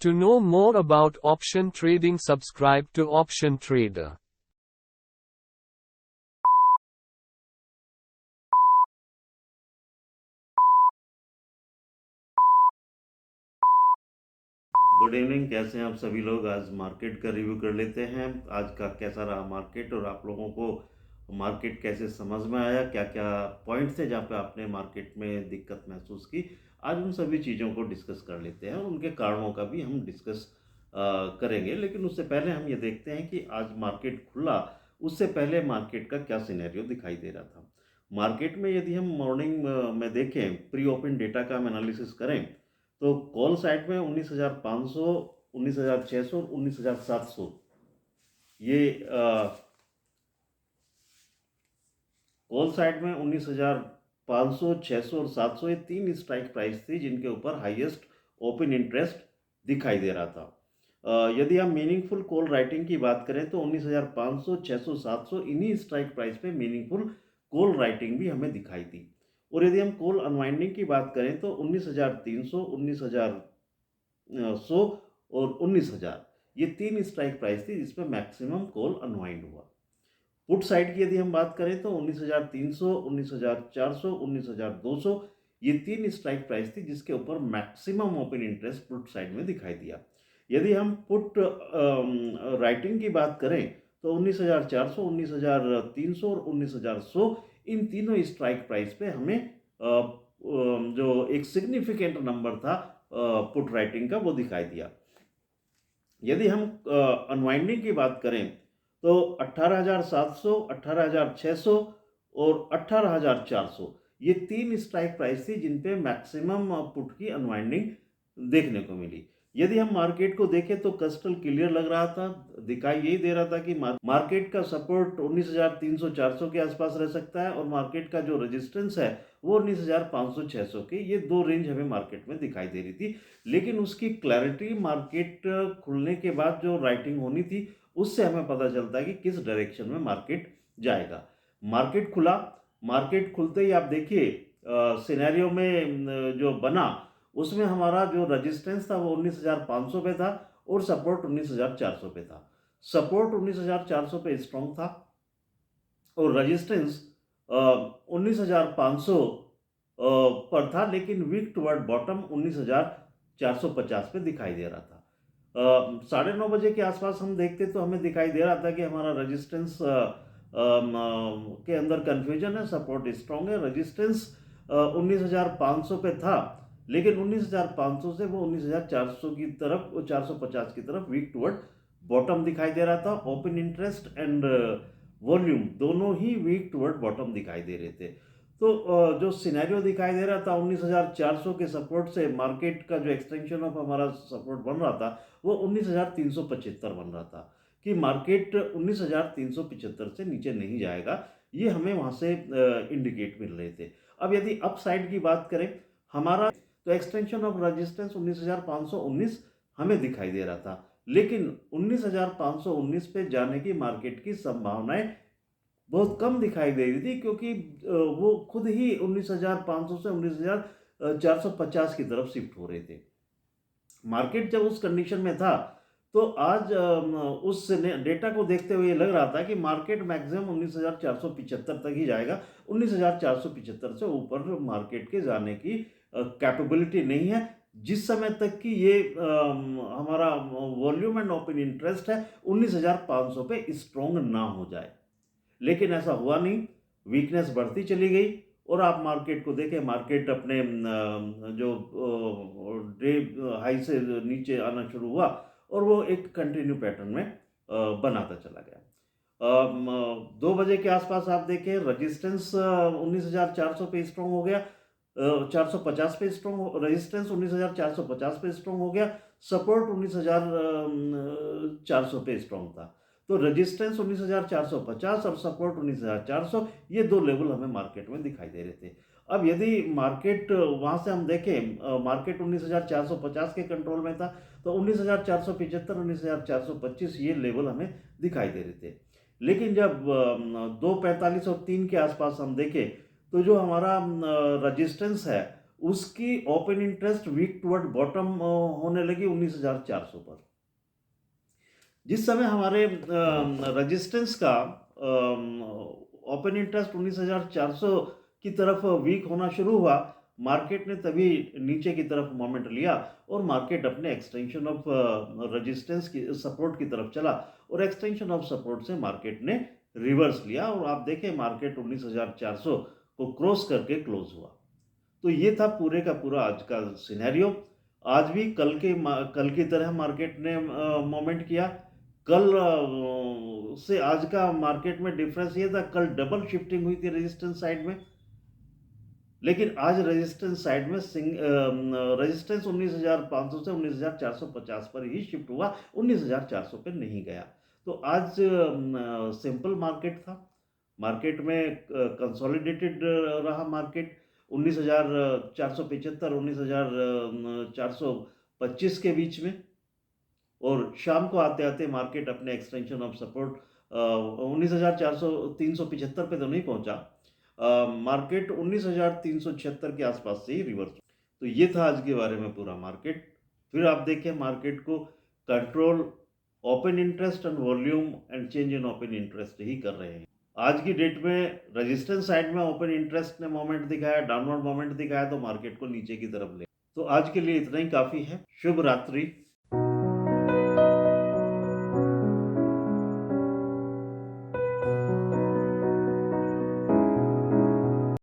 To know more about option trading, subscribe to Option Trader. Good evening. कैसे हैं आप सभी लोग? आज मार्केट का रिव्यू कर लेते हैं। आज का कैसा रहा मार्केट और आप लोगों को मार्केट कैसे समझ में आया, क्या क्या पॉइंट्स थे जहाँ पे आपने मार्केट में दिक्कत महसूस की। आज उन सभी चीज़ों को डिस्कस कर लेते हैं और उनके कारणों का भी हम डिस्कस करेंगे। लेकिन उससे पहले हम ये देखते हैं कि आज मार्केट खुला, उससे पहले मार्केट का क्या सिनेरियो दिखाई दे रहा था। मार्केट में यदि हम मॉर्निंग में देखें, प्री ओपन डेटा का हम एनालिसिस करें, तो कॉल साइड में 19,500, 19,600 और 19,700 ये कॉल साइड में 19,500, 600 और 700 ये तीन स्ट्राइक प्राइस थी जिनके ऊपर हाईएस्ट ओपन इंटरेस्ट दिखाई दे रहा था। यदि हम मीनिंगफुल कॉल राइटिंग की बात करें तो 19,500, 600, 700 इन्हीं स्ट्राइक प्राइस पे मीनिंगफुल कॉल राइटिंग भी हमें दिखाई दी। और यदि हम कॉल अनवाइंडिंग की बात करें तो 19,300, 19,100 और 19,000 ये तीन स्ट्राइक प्राइस थी जिसमें मैक्सिमम कॉल अनवाइंड हुआ। पुट साइड की यदि हम बात करें तो 19,300, 19,400, 19,200 ये तीन स्ट्राइक प्राइस थी जिसके ऊपर maximum open interest put side में दिखाई दिया। यदि हम पुट राइटिंग की बात करें तो 19,400, 19,300 और 19,100 इन तीनों स्ट्राइक प्राइस पे हमें जो एक सिग्निफिकेंट नंबर था पुट राइटिंग का वो दिखाई दिया। यदि हम अनवाइंडिंग की बात करें तो 18,700, 18,600 और 18,400 ये तीन स्ट्राइक प्राइस थी जिन पे मैक्सिमम पुट की अनवाइंडिंग देखने को मिली। यदि हम मार्केट को देखें तो क्रिस्टल क्लियर लग रहा था, दिखाई यही दे रहा था कि मार्केट का सपोर्ट 19,300, 400 के आसपास रह सकता है और मार्केट का जो रेजिस्टेंस है वो 19,500, 600 के, ये दो रेंज हमें मार्केट में दिखाई दे रही थी। लेकिन उसकी क्लैरिटी मार्केट खुलने के बाद जो राइटिंग होनी थी उससे हमें पता चलता है कि किस डायरेक्शन में मार्केट जाएगा। मार्केट खुला, मार्केट खुलते ही आप देखिए सिनेरियो में जो बना उसमें हमारा जो रेजिस्टेंस था वो 19,500 पे था और सपोर्ट 19,400 पे था। सपोर्ट 19,400 पे स्ट्रॉन्ग था और रेजिस्टेंस 19,500 पर था, लेकिन वीक टुवर्ड बॉटम 19,450 पे दिखाई दे रहा था। 9:30 बजे के आसपास हम देखते तो हमें दिखाई दे रहा था कि हमारा रेजिस्टेंस के अंदर कंफ्यूजन है, सपोर्ट स्ट्रॉन्ग है। रेजिस्टेंस 19,500 पे था, लेकिन 19,500 से वो 19,400 की तरफ, 450 की तरफ वीक टुवर्ड बॉटम दिखाई दे रहा था। ओपन इंटरेस्ट एंड वॉल्यूम दोनों ही वीक टुवर्ड बॉटम दिखाई दे रहे थे। तो जो सिनेरियो दिखाई दे रहा था 19,400 के सपोर्ट से मार्केट का जो एक्सटेंशन ऑफ हमारा सपोर्ट बन रहा था वो 19,375 बन रहा था कि मार्केट 19,375 से नीचे नहीं जाएगा, ये हमें वहाँ से इंडिकेट मिल रहे थे। अब यदि अप साइड की बात करें हमारा, तो एक्सटेंशन ऑफ रेजिस्टेंस 19,519 हमें दिखाई दे रहा था, लेकिन 19,519 पे जाने की मार्केट की संभावनाएं बहुत कम दिखाई दे रही थी क्योंकि वो खुद ही 19,500 से 19,450 की तरफ शिफ्ट हो रहे थे। मार्केट जब उस कंडीशन में था तो आज उस डेटा को देखते हुए लग रहा था कि मार्केट मैक्सिमम 19,475 तक ही जाएगा। 19,475 से ऊपर मार्केट के जाने की कैपेबिलिटी नहीं है, जिस समय तक कि ये हमारा वॉल्यूम एंड ओपन इंटरेस्ट है 19,500 पे स्ट्रॉन्ग ना हो जाए। लेकिन ऐसा हुआ नहीं, वीकनेस बढ़ती चली गई और आप मार्केट को देखें, मार्केट अपने जो डे हाई से नीचे आना शुरू हुआ और वो एक कंटिन्यू पैटर्न में बनाता चला गया। 2 बजे के आसपास आप देखें रेजिस्टेंस 19,400 पे स्ट्रॉन्ग हो गया, 450 पे स्ट्रॉन्ग, रेजिस्टेंस 19,450 पे स्ट्रॉन्ग हो गया, सपोर्ट 19,400 पे स्ट्रॉन्ग था। तो रेजिस्टेंस 19,450 और सपोर्ट 19,400 ये दो लेवल हमें मार्केट में दिखाई दे रहे थे। अब यदि मार्केट वहाँ से हम देखें, मार्केट 19,450 के कंट्रोल में था, तो 19,475, 19,425 ये लेवल हमें दिखाई दे रहे थे। लेकिन जब 2:45 और 3 के आसपास हम देखें तो जो हमारा रेजिस्टेंस है उसकी open interest weak toward bottom होने लगी 19,400 पर। जिस समय हमारे रेजिस्टेंस का ओपन इंटरेस्ट 19,400 की तरफ वीक होना शुरू हुआ, मार्केट ने तभी नीचे की तरफ मोमेंट लिया और मार्केट अपने एक्सटेंशन ऑफ रेजिस्टेंस की सपोर्ट की तरफ चला और एक्सटेंशन ऑफ सपोर्ट से मार्केट ने रिवर्स लिया और आप देखें मार्केट 19,400 को क्रॉस करके क्लोज हुआ। तो ये था पूरे का पूरा आज का सिनेरियो। आज भी कल की तरह मार्केट ने मोमेंट किया। कल से आज का मार्केट में डिफरेंस ये था, कल डबल शिफ्टिंग हुई थी रेजिस्टेंस साइड में, लेकिन आज रेजिस्टेंस साइड में रेजिस्टेंस 19,500 से 19,450 पर ही शिफ्ट हुआ, 19,400 पे नहीं गया। तो आज सिंपल मार्केट था। मार्केट में कंसोलिडेटेड रहा मार्केट 19,475 19,425 के बीच में, और शाम को आते आते मार्केट अपने एक्सटेंशन ऑफ सपोर्ट 19,375 पे तो नहीं पहुंचा, मार्केट 19,376 के आसपास से ही रिवर्स। तो ये था आज के बारे में पूरा मार्केट। फिर आप देखें मार्केट को control open interest and volume and change in open interest ही कर रहे हैं। आज की डेट में रेजिस्टेंस साइड में ओपन इंटरेस्ट ने मोमेंट दिखाया, डाउनवर्ड मोमेंट दिखाया, तो मार्केट को नीचे की तरफ ले। तो आज के लिए इतना ही काफी है। शुभ रात्रि।